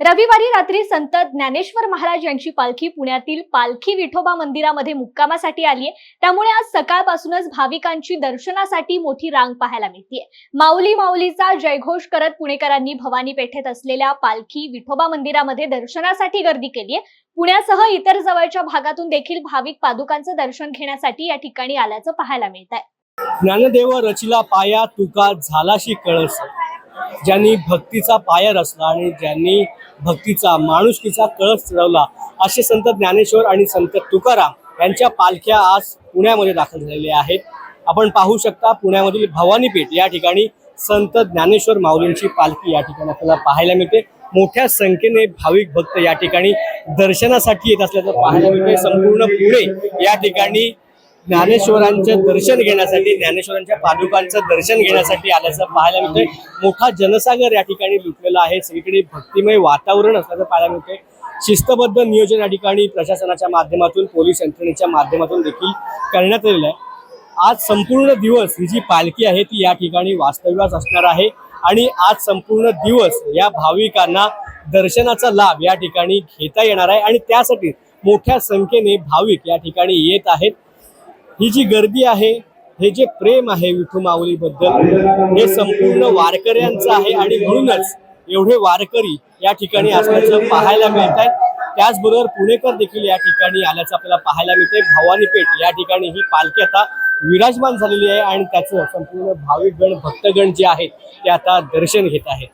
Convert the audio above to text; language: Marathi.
रविवारी रात्री संत ज्ञानेश्वर महाराज यांची पालखी पुण्यातील पालखी विठोबा मंदिरामध्ये मुक्कामासाठी आली आहे। त्यामुळे आज सकाळपासूनच भाविकांची दर्शनासाठी मोठी रांग पाहायला मिळते। माऊली माऊलीचा जयघोष करत पुणेकरांनी भवानी पेठेत असलेल्या पालखी विठोबा मंदिरामध्ये दर्शनासाठी गर्दी केली आहे। पुण्यासह इतर जवळच्या भागातून देखील भाविक पादुकांचं दर्शन घेण्यासाठी या ठिकाणी आल्याचं पाहायला मिळत आहे। ज्ञानदेव रचिला पाया तुका झालाशी कळस, ज्यांनी भक्तीचा पाया रचला आणि ज्यांनी भक्तीचा माणुसकीचा कळस चढवला असे संत ज्ञानेश्वर आणि संत तुकाराम यांच्या पालख्या आज पुण्यामध्ये दाखल झालेल्या आहेत। आपण पाहू शकता पुण्यामधील भवानी पेठ या ठिकाणी संत ज्ञानेश्वर माऊलींची पालखी या ठिकाणी आपल्याला पाहायला मिळते। मोठ्या संख्येने भाविक भक्त या ठिकाणी दर्शनासाठी येत असल्याचं पाहायला मिळते। संपूर्ण पुणे या ठिकाणी ज्ञानेश्वरांचं दर्शन घेण्यासाठी, ज्ञानेश्वरांच्या पादुकांचं दर्शन घेण्यासाठी आल्याचं पाहायला मिळतंय। मोठा जनसागर या ठिकाणी लुटलेला आहे। सगळीकडे भक्तिमय वातावरण असल्याचं पाहायला मिळतंय। शिस्तबद्ध नियोजन या ठिकाणी प्रशासनाच्या माध्यमातून, पोलीस यंत्रणेच्या माध्यमातून देखील करण्यात आलेलं आहे। आज संपूर्ण दिवस ही जी पालखी आहे ती या ठिकाणी वास्तव्यास असणार आहे आणि आज संपूर्ण दिवस या भाविकांना दर्शनाचा लाभ या ठिकाणी घेता येणार आहे आणि त्यासाठी मोठ्या संख्येने भाविक या ठिकाणी येत आहेत। ही जी गर्दी आहे, हे जे प्रेम आहे विठू माऊलीबद्दल, हे संपूर्ण वारकऱ्यांचं आहे आणि म्हणूनच एवढे वारकरी या ठिकाणी असल्याचं पाहायला मिळत आहे। त्याचबरोबर पुणेकर देखील या ठिकाणी आल्याचं आपल्याला पाहायला मिळतंय। भवानी पेठ या ठिकाणी ही पालखी आता विराजमान झालेली आहे आणि त्याचं संपूर्ण भाविकगण, भक्तगण जे आहेत ते आता दर्शन घेत आहेत।